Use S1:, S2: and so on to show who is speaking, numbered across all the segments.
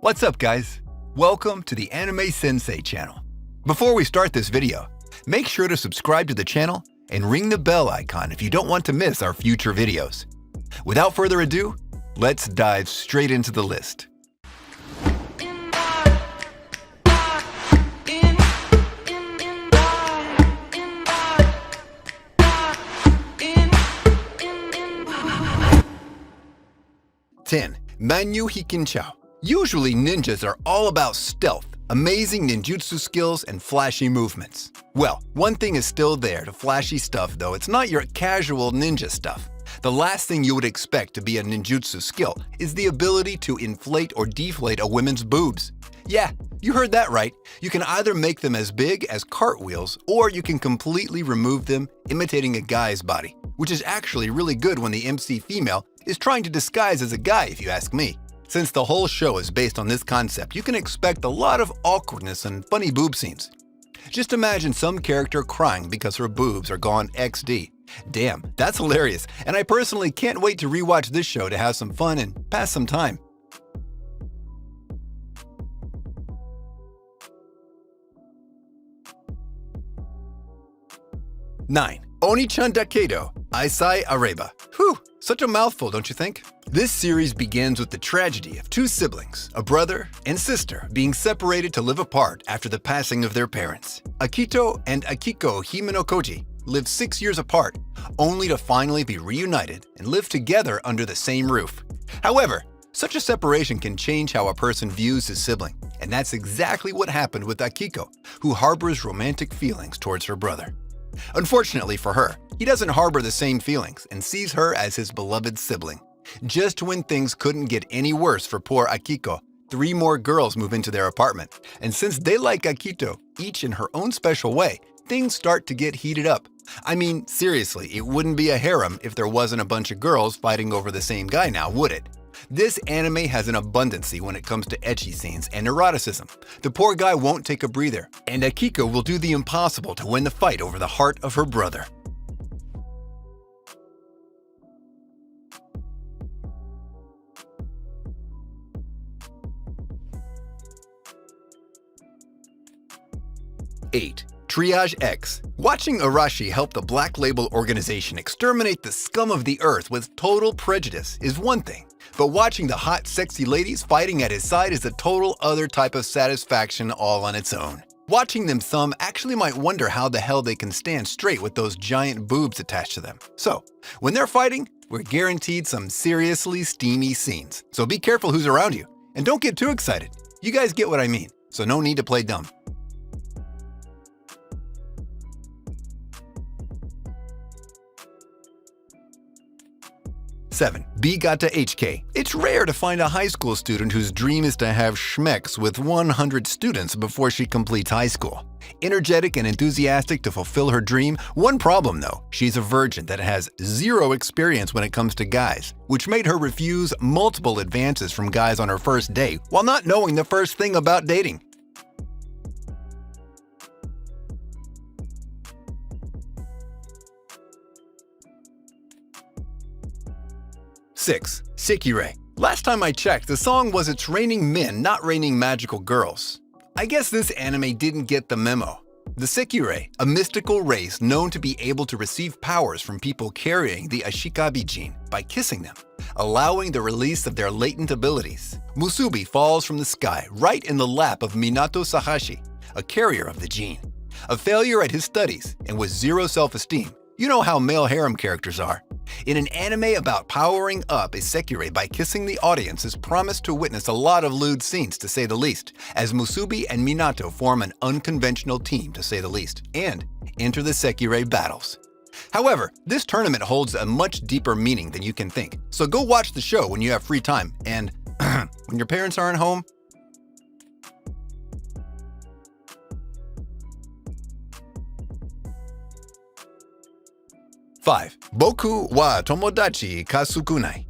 S1: What's up, guys? Welcome to the Anime Sensei channel. Before we start this video, make sure to subscribe to the channel and ring the bell icon if you don't want to miss our future videos. Without further ado, let's dive straight into the list. Manu Hiin Cha. Usually ninjas are all about stealth, amazing ninjutsu skills, and flashy movements. Well, one thing is still there to flashy stuff though. It's not your casual ninja stuff. The last thing you would expect to be a ninjutsu skill is the ability to inflate or deflate a woman's boobs. Yeah, you heard that right. You can either make them as big as cartwheels, or you can completely remove them, imitating a guy's body, which is actually really good when the MC female is trying to disguise as a guy, if you ask me. Since the whole show is based on this concept, you can expect a lot of awkwardness and funny boob scenes. Just imagine some character crying because her boobs are gone XD. Damn, that's hilarious, and I personally can't wait to rewatch this show to have some fun and pass some time. 9. Oni-chan Deo Isai Areba. Whew, such a mouthful, don't you think? This series begins with the tragedy of two siblings, a brother and sister, being separated to live apart after the passing of their parents. Akito and Akiko Himenokoji live 6 years apart, only to finally be reunited and live together under the same roof. However, such a separation can change how a person views his sibling, and that's exactly what happened with Akiko, who harbors romantic feelings towards her brother. Unfortunately for her, he doesn't harbor the same feelings and sees her as his beloved sibling. Just when things couldn't get any worse for poor Akiko, 3 more girls move into their apartment, and since they like Akito, each in her own special way, things start to get heated up. I mean, seriously, it wouldn't be a harem if there wasn't a bunch of girls fighting over the same guy now, would it? This anime has an abundancy when it comes to ecchi scenes and eroticism. The poor guy won't take a breather, and Akiko will do the impossible to win the fight over the heart of her brother. Triage X. Watching Arashi help the Black Label organization exterminate the scum of the earth with total prejudice is one thing, but watching the hot, sexy ladies fighting at his side is a total other type of satisfaction all on its own. Watching them, some actually might wonder how the hell they can stand straight with those giant boobs attached to them. So, when they're fighting, we're guaranteed some seriously steamy scenes. So be careful who's around you, and don't get too excited. You guys get what I mean, so no need to play dumb. 7. B-gata H-kei. It's rare to find a high school student whose dream is to have schmecks with 100 students before she completes high school. Energetic and enthusiastic to fulfill her dream, one problem though, she's a virgin that has 0 experience when it comes to guys, which made her refuse multiple advances from guys on her first date while not knowing the first thing about dating. 6. Sekirei. Last time I checked, the song was "It's raining men, not raining magical girls." I guess this anime didn't get the memo. The Sekirei, a mystical race known to be able to receive powers from people carrying the Ashikabi gene by kissing them, allowing the release of their latent abilities. Musubi falls from the sky right in the lap of Minato Sahashi, a carrier of the gene. A failure at his studies and with 0 self-esteem. You know how male harem characters are. In an anime about powering up a Sekirei by kissing, the audience is promised to witness a lot of lewd scenes, to say the least, as Musubi and Minato form an unconventional team, to say the least, and enter the Sekirei battles. However, this tournament holds a much deeper meaning than you can think, so go watch the show when you have free time and when your parents aren't home. 5. Boku wa tomodachi kasukunai.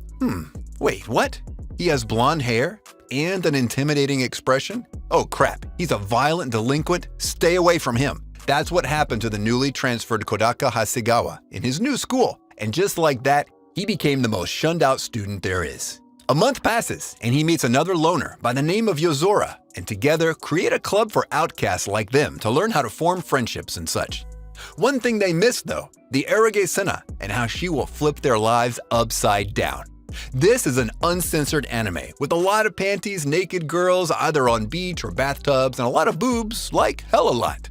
S1: Wait, what? He has blonde hair and an intimidating expression? Oh crap, he's a violent delinquent? Stay away from him. That's what happened to the newly transferred Kodaka Hasegawa in his new school, and just like that, he became the most shunned out student there is. A month passes, and he meets another loner by the name of Yozora, and together create a club for outcasts like them to learn how to form friendships and such. One thing they miss, though, the Erage Senna and how she will flip their lives upside down. This is an uncensored anime with a lot of panties, naked girls either on beach or bathtubs, and a lot of boobs, like hell a lot.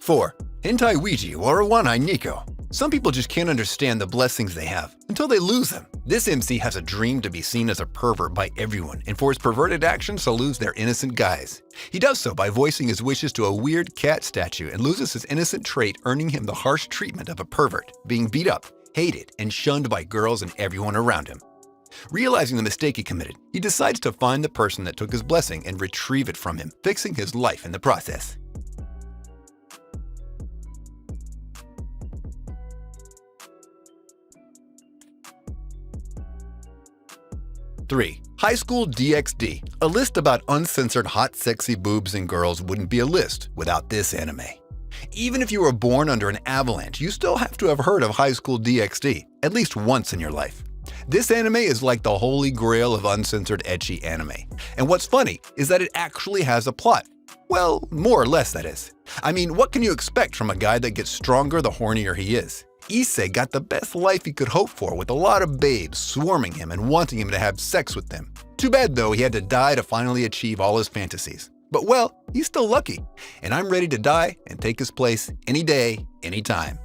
S1: Four, Hentai Ouiji or Haganai Nico. Some people just can't understand the blessings they have until they lose them. This MC has a dream to be seen as a pervert by everyone and for his perverted actions to lose their innocent guys. He does so by voicing his wishes to a weird cat statue and loses his innocent trait, earning him the harsh treatment of a pervert, being beat up, hated, and shunned by girls and everyone around him. Realizing the mistake he committed, he decides to find the person that took his blessing and retrieve it from him, fixing his life in the process. 3. High School DxD. A list about uncensored hot sexy boobs and girls wouldn't be a list without this anime. Even if you were born under an avalanche, you still have to have heard of High School DxD, at least once in your life. This anime is like the holy grail of uncensored ecchi anime. And what's funny is that it actually has a plot. Well, more or less that is. I mean, what can you expect from a guy that gets stronger the hornier he is? Isai got the best life he could hope for with a lot of babes swarming him and wanting him to have sex with them. Too bad though he had to die to finally achieve all his fantasies. But well, he's still lucky, and I'm ready to die and take his place any day, anytime.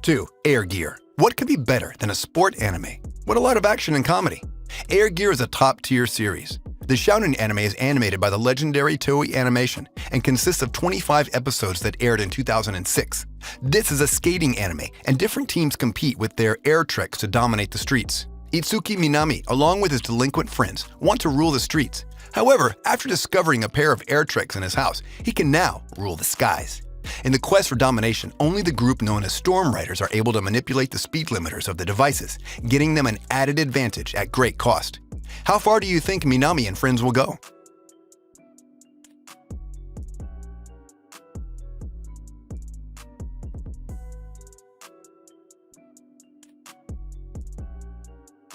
S1: Two, Air Gear. What could be better than a sport anime with a lot of action and comedy? Air Gear is a top-tier series. The shounen anime is animated by the legendary Toei Animation and consists of 25 episodes that aired in 2006. This is a skating anime, and different teams compete with their air tricks to dominate the streets. Itsuki Minami, along with his delinquent friends, want to rule the streets. However, after discovering a pair of air tricks in his house, he can now rule the skies. In the quest for domination, only the group known as Storm Riders are able to manipulate the speed limiters of the devices, getting them an added advantage at great cost. How far do you think Minami and friends will go?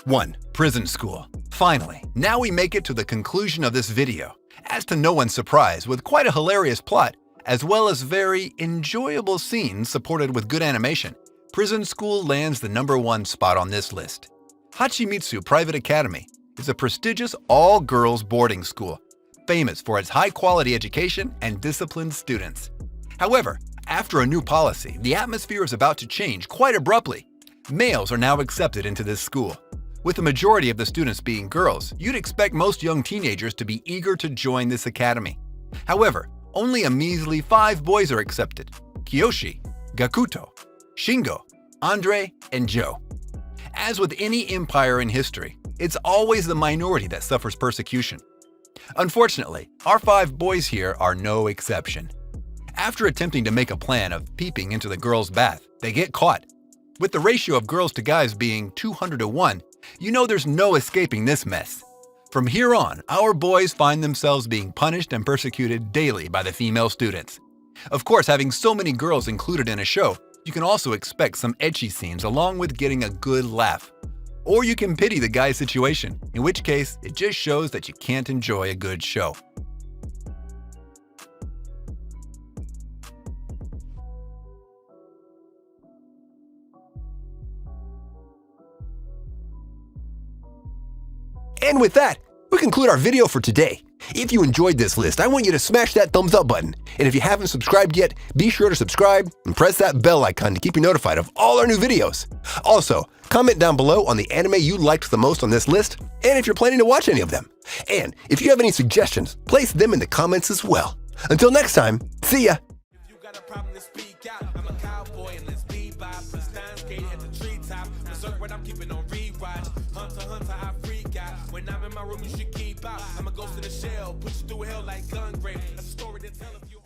S1: One, Prison School. Finally, now we make it to the conclusion of this video. As to no one's surprise, with quite a hilarious plot, as well as very enjoyable scenes supported with good animation, Prison School lands the #1 spot on this list. Hachimitsu Private Academy is a prestigious all-girls boarding school, famous for its high-quality education and disciplined students. However, after a new policy, the atmosphere is about to change quite abruptly. Males are now accepted into this school. With the majority of the students being girls, you'd expect most young teenagers to be eager to join this academy. However, only a measly 5 boys are accepted: Kiyoshi, Gakuto, Shingo, Andre, and Joe. As with any empire in history, it's always the minority that suffers persecution. Unfortunately, our 5 boys here are no exception. After attempting to make a plan of peeping into the girls' bath, they get caught. With the ratio of girls to guys being 200-to-1, you know there's no escaping this mess. From here on, our boys find themselves being punished and persecuted daily by the female students. Of course, having so many girls included in a show, you can also expect some ecchi scenes along with getting a good laugh. Or you can pity the guy's situation, in which case it just shows that you can't enjoy a good show. And with that, we conclude our video for today. If you enjoyed this list, I want you to smash that thumbs up button. And if you haven't subscribed yet, be sure to subscribe and press that bell icon to keep you notified of all our new videos. Also, comment down below on the anime you liked the most on this list, and if you're planning to watch any of them. And if you have any suggestions, place them in the comments as well. Until next time, see ya! When I'm in my room, you should keep out. I'm a ghost in the shell, push through hell like gun grave.